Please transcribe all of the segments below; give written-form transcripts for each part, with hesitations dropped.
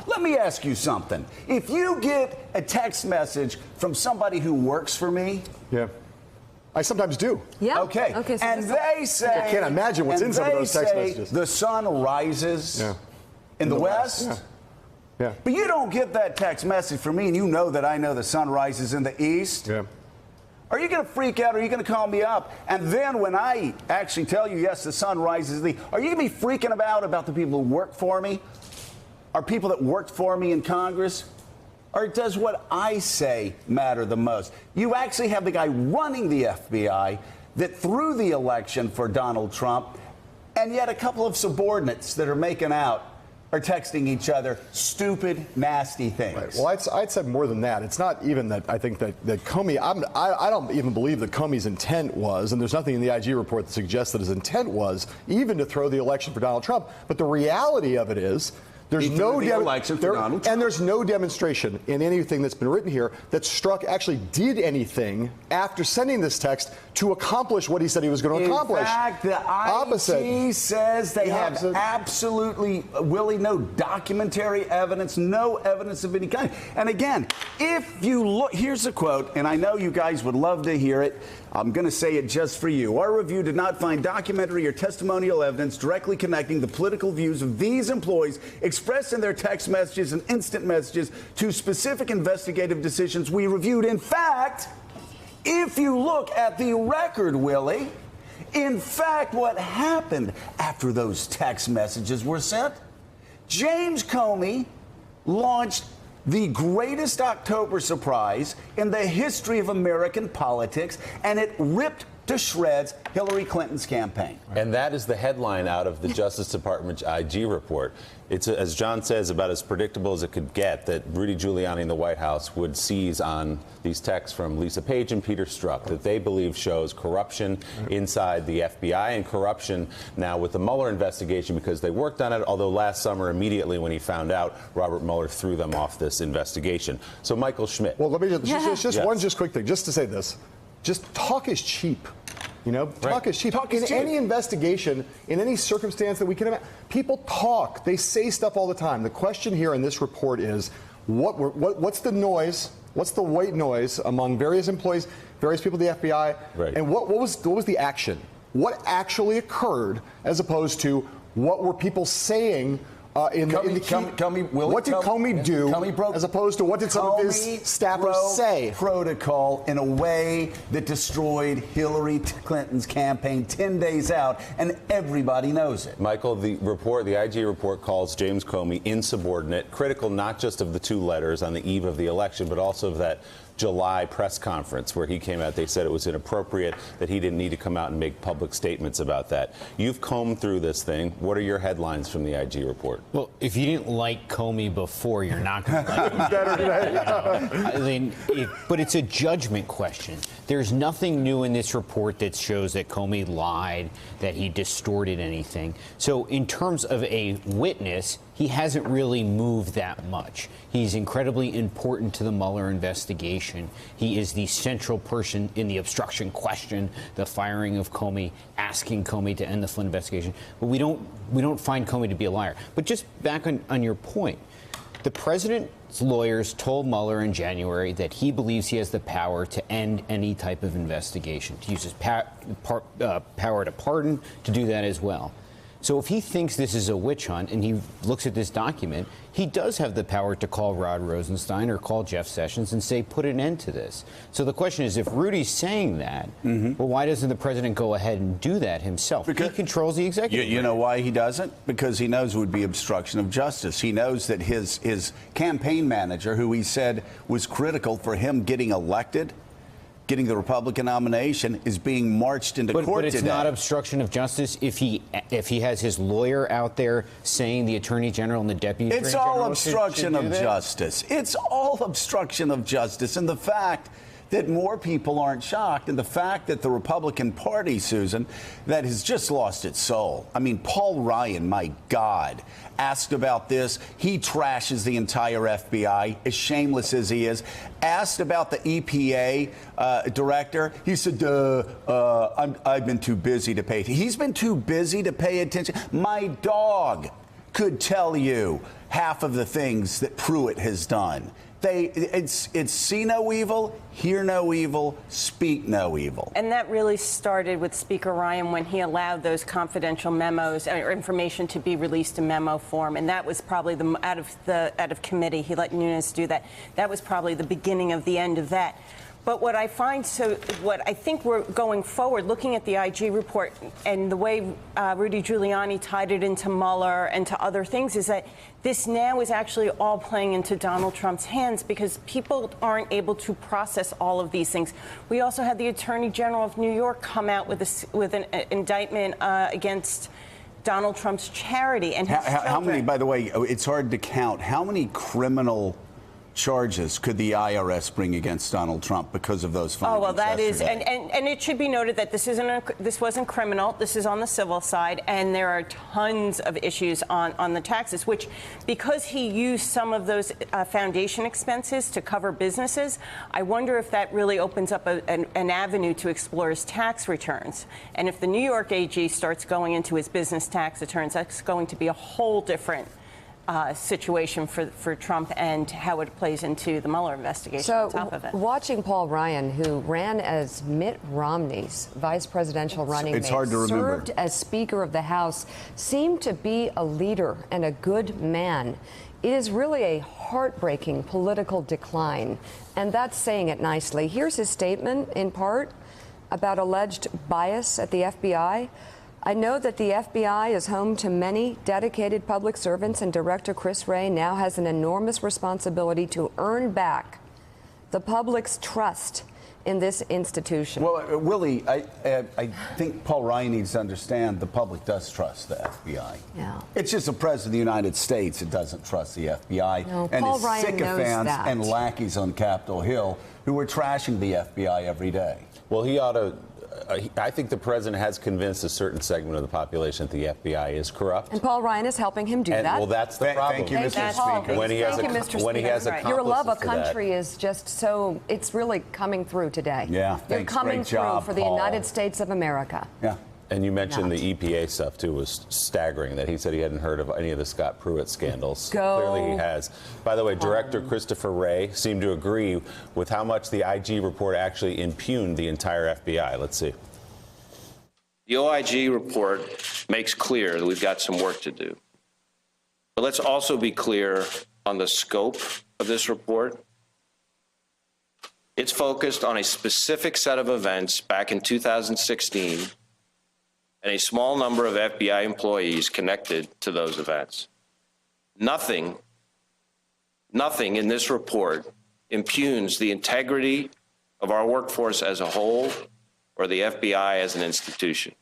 Let me ask you something. If you get a text message from somebody who works for me, yeah, I sometimes do. Yeah. Okay. So and they say, I can't imagine what's in some of those text messages. The sun rises in the west. Yeah. Yeah. But you don't get that text message from me, and you know that I know the sun rises in the east. Yeah. Are you going to freak out? Or are you going to call me up? And then when I actually tell you, yes, the sun rises, are you going to be freaking about the people who work for me? Are people that worked for me in Congress? Or does what I say matter the most? You actually have the guy running the FBI that threw the election for Donald Trump, and yet a couple of subordinates that are making out are texting each other stupid, nasty things. Right. Well, I'd said more than that. It's not even that I think that Comey, I don't even believe that Comey's intent was, and there's nothing in the IG report that suggests that his intent was even to throw the election for Donald Trump. But the reality of it is, there's no there's no demonstration in anything that's been written here that Strzok actually did anything after sending this text to accomplish what he said he was going to accomplish. In fact, the IG says they have absolutely, Willie, no documentary evidence, no evidence of any kind. And again, if you look, here's a quote, and I know you guys would love to hear it. I'm going to say it just for you. Our review did not find documentary or testimonial evidence directly connecting the political views of these employees expressed in their text messages and instant messages to specific investigative decisions we reviewed. In fact, if you look at the record, Willie, in fact, what happened after those text messages were sent, James Comey launched the greatest October surprise in the history of American politics, and it ripped to shreds Hillary Clinton's campaign. And that is the headline out of the Justice Department's IG report. It's, as John says, about as predictable as it could get that Rudy Giuliani in the White House would seize on these texts from Lisa Page and Peter Strzok that they believe shows corruption inside the FBI and corruption now with the Mueller investigation because they worked on it, although last summer, immediately when he found out, Robert Mueller threw them off this investigation. So Michael Schmidt. Well, let me just one quick thing, just to say this. Just talk is cheap. You know, talk is cheap. Talk is cheap. Any investigation, in any circumstance that we can imagine, people talk. They say stuff all the time. The question here in this report is, what's the noise? What's the white noise among various employees, various people at the FBI? Right. And what was the action? What actually occurred, as opposed to what were people saying? What did Comey do, as opposed to what did some of his staffers say? Protocol in a way that destroyed Hillary Clinton's campaign 10 days out, and everybody knows it. Michael, the IG report calls James Comey insubordinate, critical not just of the two letters on the eve of the election, but also of that July press conference where he came out. They said it was inappropriate, that he didn't need to come out and make public statements about that. You've combed through this thing. What are your headlines from the IG report? Well, if you didn't like Comey before, you're not going to like him. Better today. I mean, but it's a judgment question. There's nothing new in this report that shows that Comey lied, that he distorted anything. So in terms of a witness, he hasn't really moved that much. He's incredibly important to the Mueller investigation. He is the central person in the obstruction question, the firing of Comey, asking Comey to end the Flynn investigation. But we don't find Comey to be a liar. But just back on your point, the president's lawyers told Mueller in January that he believes he has the power to end any type of investigation, to use his power to pardon, to do that as well. So if he thinks this is a witch hunt and he looks at this document, he does have the power to call Rod Rosenstein or call Jeff Sessions and say, put an end to this. So the question is, if Rudy's saying that, well, why doesn't the president go ahead and do that himself? Because he controls the executive. You know why he doesn't? Because he knows it would be obstruction of justice. He knows that his campaign manager, who he said was critical for him getting elected, getting the Republican nomination, is being marched into court today. But it's not obstruction of justice if he has his lawyer out there saying the Attorney General and the Deputy Attorney General. It's all obstruction of justice. It's all obstruction of justice. And the fact that more people aren't shocked, and the fact that the Republican Party, Susan, that has just lost its soul. I mean, Paul Ryan, my God, asked about this. He trashes the entire FBI, as shameless as he is. Asked about the EPA director. He said, I've been too busy to pay attention. He's been too busy to pay attention. My dog could tell you half of the things that Pruitt has done. It's see no evil, hear no evil, speak no evil. And that really started with Speaker Ryan when he allowed those confidential memos or information to be released in memo form. And that was probably out of committee. He let Nunes do that. That was probably the beginning of the end of that. But what I think we're going forward, looking at the IG report and the way Rudy Giuliani tied it into Mueller and to other things, is that this now is actually all playing into Donald Trump's hands because people aren't able to process all of these things. We also had the Attorney General of New York come out with an indictment against Donald Trump's charity and his how many, by the way, it's hard to count, how many criminal charges could the IRS bring against Donald Trump because of those findings? Oh, well, that yesterday? is, and it should be noted that this wasn't criminal. This is on the civil side, and there are tons of issues on the taxes, which, because he used some of those foundation expenses to cover businesses, I wonder if that really opens up an avenue to explore his tax returns. And if the New York AG starts going into his business tax returns, that's going to be a whole different situation for Trump and how it plays into the Mueller investigation on top of it. Watching Paul Ryan, who ran as Mitt Romney's vice presidential running mate, hard to remember, served as Speaker of the House, seemed to be a leader and a good man. It is really a heartbreaking political decline, and that's saying it nicely. Here's his statement, in part, about alleged bias at the FBI. I know that the FBI is home to many dedicated public servants, and Director Chris Wray now has an enormous responsibility to earn back the public's trust in this institution. Well, Willie, I think Paul Ryan needs to understand the public does trust the FBI. Yeah. It's just the President of the United States that doesn't trust the FBI. No, and Paul his Ryan knows sycophants that. and lackeys on Capitol Hill who are trashing the FBI every day. Well, he ought to. I think the president has convinced a certain segment of the population that the FBI is corrupt. And Paul Ryan is helping him do And, that. well, that's the problem. Thank you, Mr. Paul. Speaker. When he has Thank you, Mr. when he Speaker. has Right. Your love of accomplices for that. country is just so, it's really coming through today. Yeah, You're thanks. coming Great through job, for the Paul. United States of America. Yeah. And you mentioned Not. the EPA stuff, too, was staggering, that he said he hadn't heard of any of the Scott Pruitt scandals. Go Clearly he has. By the way, Director Christopher Wray seemed to agree with how much the IG report actually impugned the entire FBI. Let's see. The OIG report makes clear that we've got some work to do. But let's also be clear on the scope of this report. It's focused on a specific set of events back in 2016 and a small number of FBI employees connected to those events. Nothing in this report impugns the integrity of our workforce as a whole or the FBI as an institution.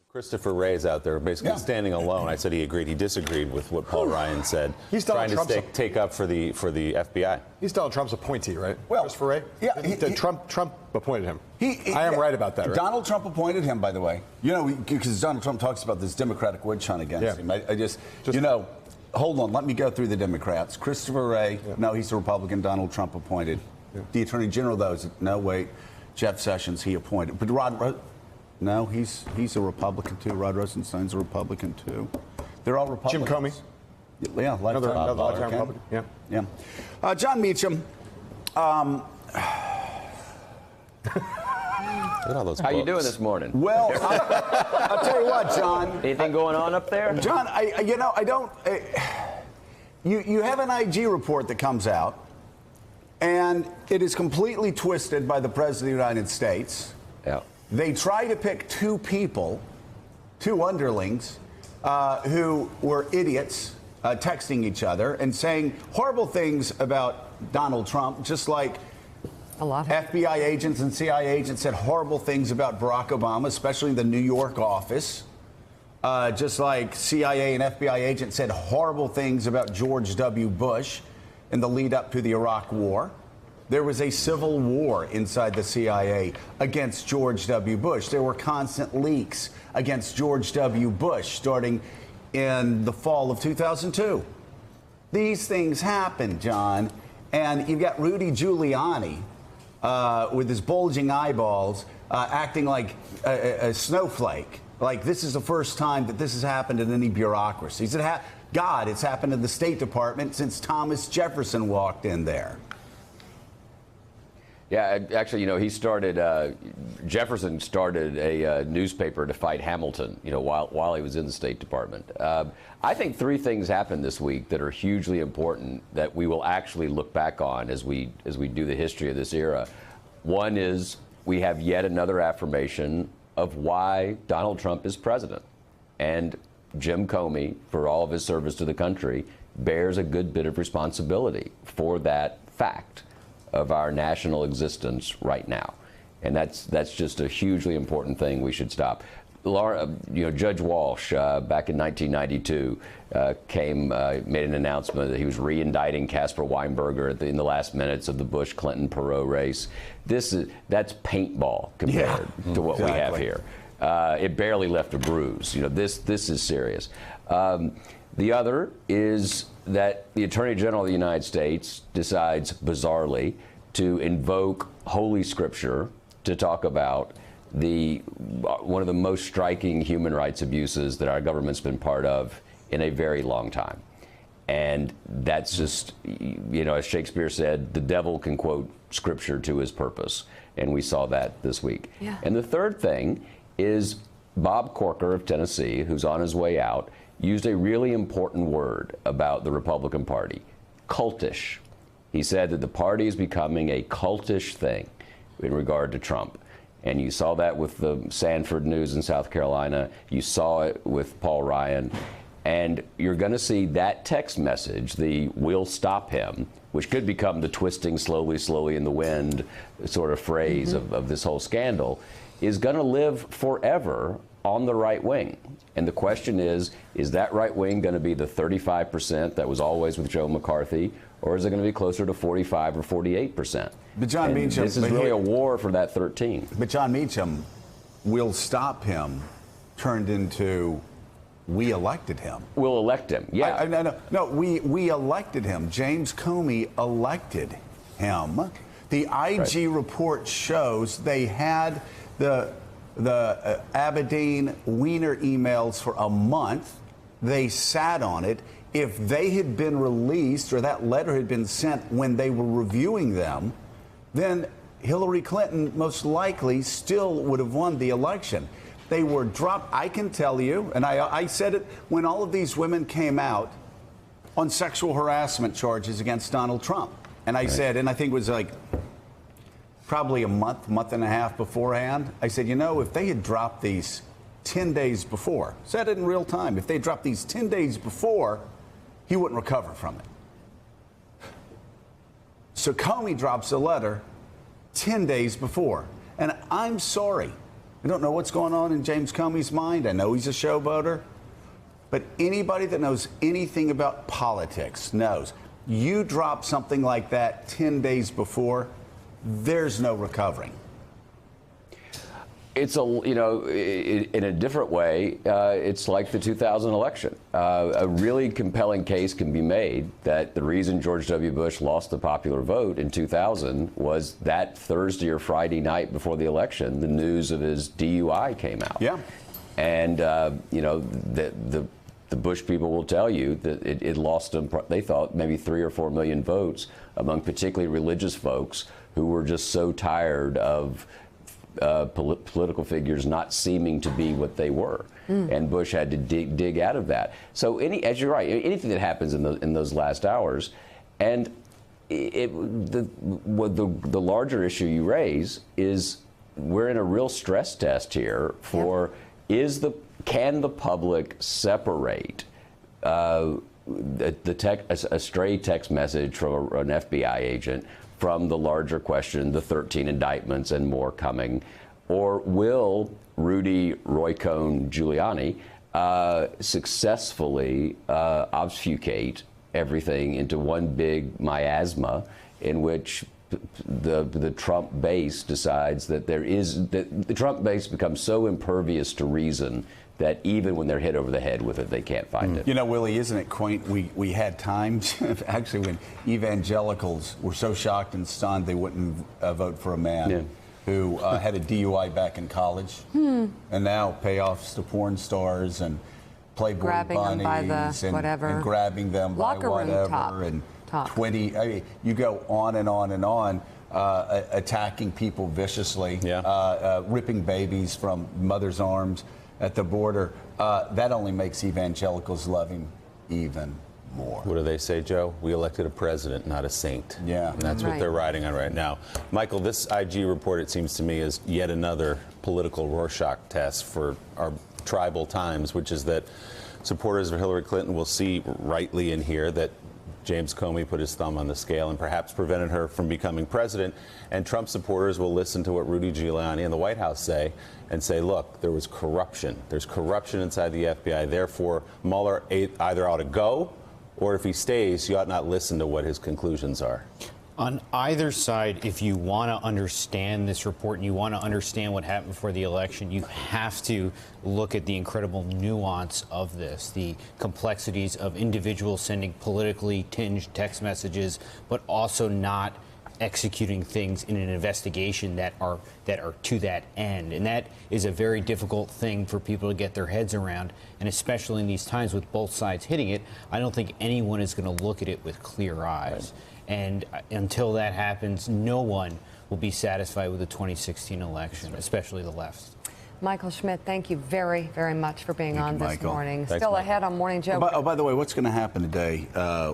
Christopher Wray's out there basically standing alone. I said he agreed. He disagreed with what Paul Ryan said. He's trying Donald to Trump's take up for the FBI. He's Donald Trump's appointee, right? Well, Christopher Wray? yeah, Trump appointed him. I am right about that, right? Donald Trump appointed him, by the way. You know, because Donald Trump talks about this Democratic witch hunt against him. I just, you know, hold on. Let me go through the Democrats. Christopher Wray, no, he's a Republican. Donald Trump appointed. The Attorney General, though, is, no, wait, Jeff Sessions, he appointed. But no, he's a Republican, too. Rod Rosenstein's a Republican, too. They're all Republicans. Jim Comey? Yeah, Another lifetime Republican. Yeah. Yeah. John Meacham. Look at all those How you books. doing this morning? Well, I'll tell you what, John. Anything going on up there? John, I don't. You have an IG report that comes out, and it is completely twisted by the President of the United States. Yeah. They try to pick two people, two underlings, who were idiots, texting each other and saying horrible things about Donald Trump, just like A lot. FBI agents and CIA agents said horrible things about Barack Obama, especially in the New York office. Just like CIA and FBI agents said horrible things about George W. Bush in the lead up to the Iraq War. There was a civil war inside the CIA against George W. Bush. There were constant leaks against George W. Bush starting in the fall of 2002. These things happen, John, and you've got Rudy Giuliani with his bulging eyeballs acting like a snowflake Like, this is the first time that this has happened in any bureaucracy. It's happened in the State Department since Thomas Jefferson walked in there. Yeah, actually, he started, Jefferson started a newspaper to fight Hamilton, while he was in the State Department. I think three things happened this week that are hugely important that we will actually look back on as we do the history of this era. One is we have yet another affirmation of why Donald Trump is president. And Jim Comey, for all of his service to the country, bears a good bit of responsibility for that fact of our national existence right now. And that's just a hugely important thing we should stop. Judge Walsh, back in 1992, made an announcement that he was re-indicting Caspar Weinberger in the last minutes of the Bush-Clinton-Perot race. That's paintball compared to what we have here. It barely left a bruise. This is serious. The other is that the Attorney General of the United States decides, bizarrely, to invoke Holy Scripture to talk about one of the most striking human rights abuses that our government's been part of in a very long time. And that's just, as Shakespeare said, the devil can quote Scripture to his purpose. And we saw that this week. Yeah. And the third thing is Bob Corker of Tennessee, who's on his way out, used a really important word about the Republican Party, cultish. He said that the party is becoming a cultish thing in regard to Trump. And you saw that with the Sanford News in South Carolina. You saw it with Paul Ryan. And you're going to see that text message, the "we'll stop him," which could become the twisting slowly in the wind sort of phrase of this whole scandal, is going to live forever on the right wing. And the question is that right wing going to be the 35% that was always with Joe McCarthy, or is it going to be closer to 45 or 48%? But John Meacham, this is really a war for that 13. But John Meacham, "we'll stop him" turned into "we elected him." We'll elect him, yeah. No, we elected him. James Comey elected him. The IG report shows they had the Abedin Weiner emails for a month. They sat on it. If they had been released or that letter had been sent when they were reviewing them, then Hillary Clinton most likely still would have won the election. They were dropped. I can tell you, and I said it when all of these women came out on sexual harassment charges against Donald Trump. And I said, and I think it was like probably a month and a half beforehand, I said, if they had dropped these 10 days before, said it in real time, if they dropped these 10 days before, he wouldn't recover from it. So Comey drops a letter 10 days before. And I'm sorry. I don't know what's going on in James Comey's mind. I know he's a showboater. But anybody that knows anything about politics knows you drop something like that 10 days before, there's no recovering. It's in a different way, it's like the 2000 election. A really compelling case can be made that the reason George W. Bush lost the popular vote in 2000 was that Thursday or Friday night before the election, the news of his DUI came out. Yeah. And, the Bush people will tell you that it lost them, they thought, maybe 3 or 4 million votes among particularly religious folks who were just so tired of political figures not seeming to be what they were. And Bush had to dig out of that. So as you're right, anything that happens in those last hours, and the larger issue you raise is we're in a real stress test here for can the public separate a stray text message from an FBI agent from the larger question, the 13 indictments and more coming? Or will Rudy Roy Cohn Giuliani successfully obfuscate everything into one big miasma in which the Trump base decides that the Trump base becomes so impervious to reason that even when they're hit over the head with it, they can't find it. Willie, isn't it quaint? We had times, actually, when evangelicals were so shocked and stunned they wouldn't vote for a man. Yeah. who had a DUI back in college, and now payoffs to porn stars and Playboy Grabbing them by the bunnies and, whatever. and grabbing them Locker by room whatever top. and Top. 20. I mean, you go on and on and on. Attacking people viciously, ripping babies from mothers' arms at the border. That only makes evangelicals love him even more. What do they say, Joe? We elected a president, not a saint. Yeah. And that's what they're riding on right now. Michael, this IG report, it seems to me, is yet another political Rorschach test for our tribal times, which is that supporters of Hillary Clinton will see rightly in here that James Comey put his thumb on the scale and perhaps prevented her from becoming president. And Trump supporters will listen to what Rudy Giuliani and the White House say and say, look, there was corruption. There's corruption inside the FBI. Therefore, Mueller either ought to go, or if he stays, you ought not listen to what his conclusions are. On either side, if you want to understand this report and you want to understand what happened before the election, you have to look at the incredible nuance of this, the complexities of individuals sending politically tinged text messages, but also not executing things in an investigation that are to that end. And that is a very difficult thing for people to get their heads around. And especially in these times with both sides hitting it, I don't think anyone is going to look at it with clear eyes. Right. And until that happens, no one will be satisfied with the 2016 election, especially the left. Michael Schmidt, thank you very, very much for being on this morning. Thanks, Still Michael. ahead on Morning Joe. By the way, what's going to happen today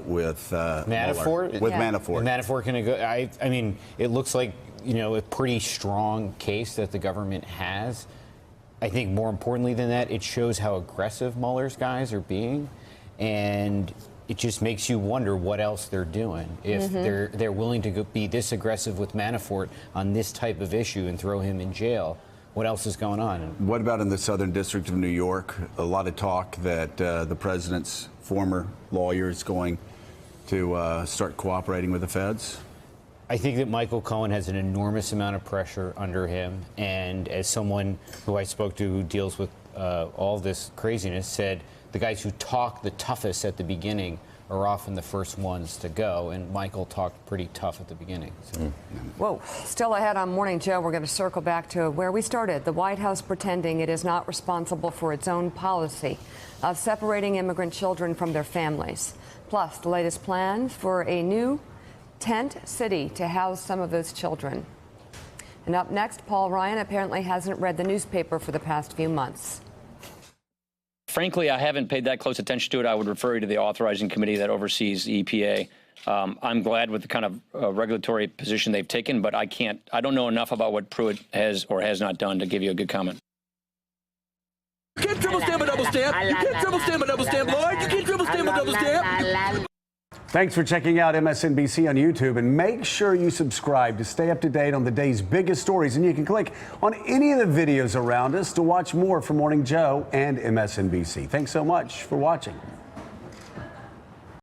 with Manafort? Mueller? With Manafort. Is Manafort going to go? I mean, it looks like, a pretty strong case that the government has. I think more importantly than that, it shows how aggressive Mueller's guys are being. And it just makes you wonder what else they're doing. If they're willing to be this aggressive with Manafort on this type of issue and throw him in jail, what else is going on? What about in the Southern District of New York? A lot of talk that the president's former lawyer is going to start cooperating with the feds. I think that Michael Cohen has an enormous amount of pressure under him. And as someone who I spoke to who deals with all this craziness said, the guys who talk the toughest at the beginning are often the first ones to go, and Michael talked pretty tough at the beginning. So. Whoa. Still ahead on Morning Joe, we're going to circle back to where we started. The White House pretending it is not responsible for its own policy of separating immigrant children from their families. Plus, the latest plan for a new tent city to house some of those children. And up next, Paul Ryan apparently hasn't read the newspaper for the past few months. Frankly, I haven't paid that close attention to it. I would refer you to the authorizing committee that oversees the EPA. I'm glad with the kind of regulatory position they've taken, but I don't know enough about what Pruitt has or has not done to give you a good comment. You can't triple stamp a double stamp. You can't triple stamp a double stamp, Lord. You can't triple stamp a double stamp. Thanks for checking out MSNBC on YouTube, and make sure you subscribe to stay up to date on the day's biggest stories. And you can click on any of the videos around us to watch more from Morning Joe and MSNBC. Thanks so much for watching.